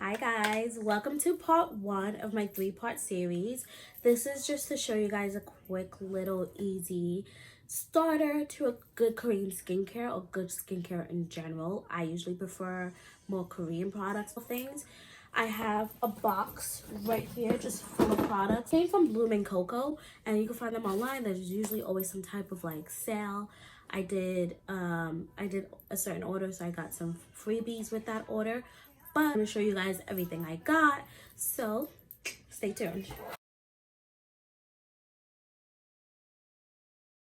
Hi guys, welcome to part 1 of my 3-part series. This is just to show you guys a quick little easy starter to a good Korean skincare or good skincare in general. I usually prefer more Korean products or things. I have a box right here just full of products. Came from Bloom & Coco and you can find them online. There's usually always some type of like sale. I did a certain order, so I got some freebies with that order. But I'm going to show you guys everything I got, so stay tuned.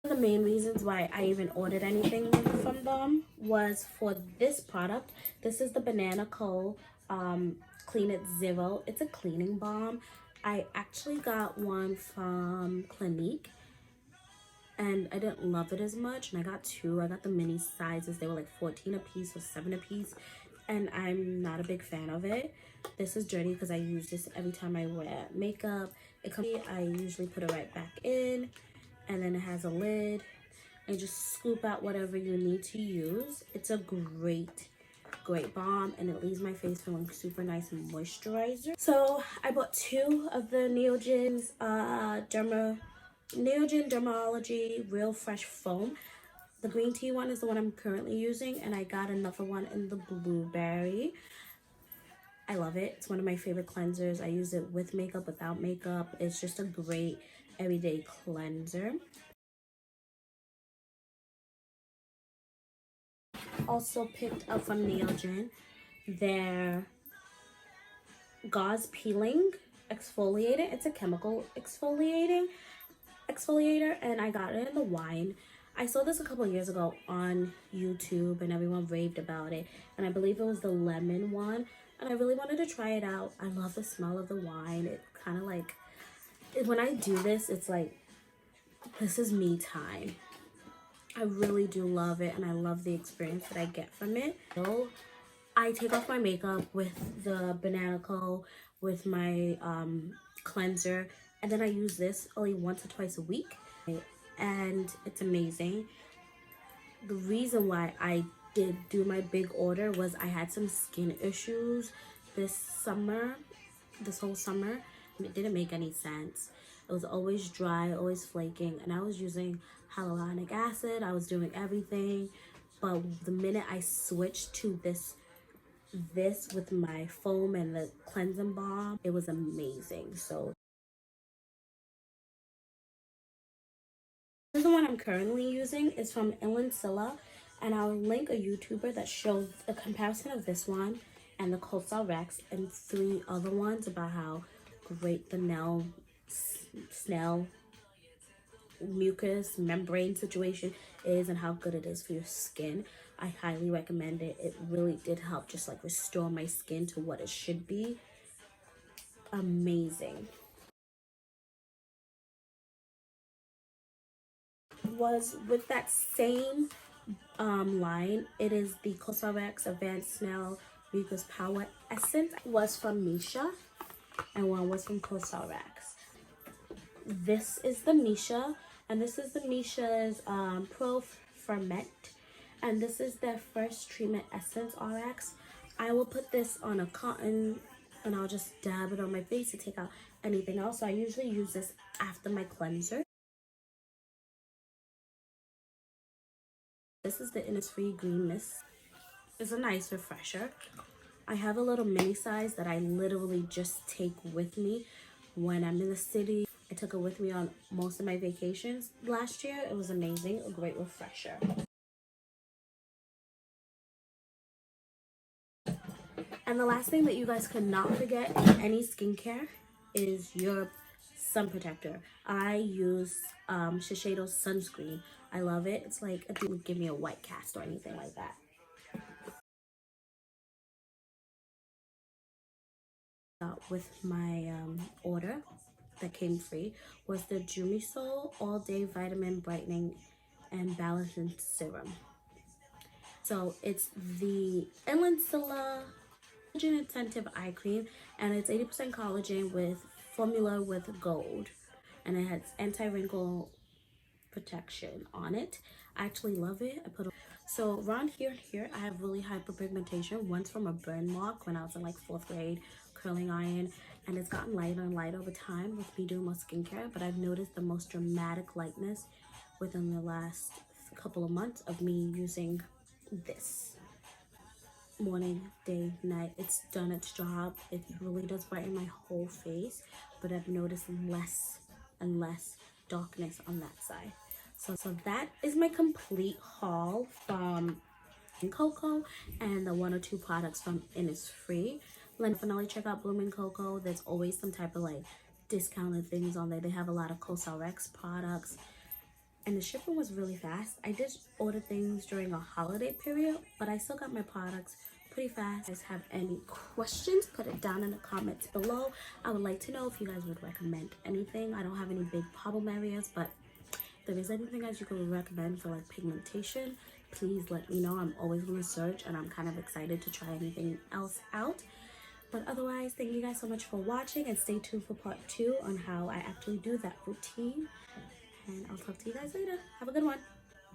One of the main reasons why I even ordered anything from them was for this product. This is the Banana Co. Clean It Zero. It's a cleaning balm. I actually got one from Clinique and I didn't love it as much, and I got two. I got the mini sizes. They were like 14 a piece or 7 a piece, and I'm not a big fan of it. This is dirty because I use this every time I wear makeup. I usually put it right back in, and then it has a lid, and just scoop out whatever you need to use. It's a great balm, and it leaves my face feeling super nice and moisturizer. So I bought 2 of the Neogen's Neogen Dermalogy Real Fresh Foam. The green tea one is the one I'm currently using, and I got another one in the blueberry. I love it. It's one of my favorite cleansers. I use it with makeup, without makeup. It's just a great everyday cleanser. Also picked up from Neogen their gauze peeling exfoliator. It's a chemical exfoliator, and I got it in the wine. I saw this a couple of years ago on YouTube and everyone raved about it, and I believe it was the lemon one, and I really wanted to try it out. I love the smell of the wine. It kind of like, when I do this, it's like, this is me time. I really do love it, and I love the experience that I get from it. So I take off my makeup with the Banana Co. with my cleanser, and then I use this only once or twice a week, and it's amazing. The reason why I did do my big order was I had some skin issues this whole summer, and it didn't make any sense. It was always dry, always flaking, and I was using hyaluronic acid. I was doing everything, but the minute I switched to this with my foam and the cleansing balm, it was amazing. So this is the one I'm currently using. It's from Silla, and I'll link a YouTuber that shows a comparison of this one and the Coastal Rex and 3 other ones about how great the snail mucus membrane situation is and how good it is for your skin. I highly recommend it. It really did help just like restore my skin to what it should be. Amazing. Was with that same line, it is the Cosrx Advanced Snail Mucus Power Essence. Was from Misha, and one was from Cosrx. This is the Misha, and this is the Misha's Pro Ferment, and this is their first treatment essence RX. I will put this on a cotton, and I'll just dab it on my face to take out anything else. So I usually use this after my cleanser. This is the Innisfree Green Mist. It's a nice refresher. I have a little mini size that I literally just take with me when I'm in the city. I took it with me on most of my vacations last year. It was amazing, a great refresher. And the last thing that you guys could not forget in any skincare is your sun protector. I use Shiseido's sunscreen. I love it. It's like, it didn't give me a white cast or anything like that. With my order that came free was the Jumiso All Day Vitamin Brightening and Balancing Serum. So it's the Silla Collagen Intensive Eye Cream, and it's 80% collagen with formula with gold, and it has anti-wrinkle protection on it. I actually love it. So around here and here, I have really hyperpigmentation. Once from a burn mark when I was in like 4th grade, curling iron, and it's gotten lighter and lighter over time with me doing more skincare. But I've noticed the most dramatic lightness within the last couple of months of me using this. Morning, day, night, it's done its job. It really does brighten my whole face, but I've noticed less and less darkness on that side. So that is my complete haul from Coco and the 1 or 2 products from Innisfree. Definitely check out Blooming Coco. There's always some type of like discounted things on there. They have a lot of CosRX products, and the shipping was really fast. I did order things during a holiday period, but I still got my products pretty fast. If you guys have any questions, put it down in the comments below. I would like to know if you guys would recommend anything. I don't have any big problem areas, but if there is anything else you could recommend for like pigmentation, please let me know. I'm always going to search, and I'm kind of excited to try anything else out. But otherwise, thank you guys so much for watching, and stay tuned for part 2 on how I actually do that routine. And I'll talk to you guys later. Have a good one.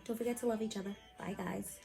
Don't forget to love each other. Bye, guys.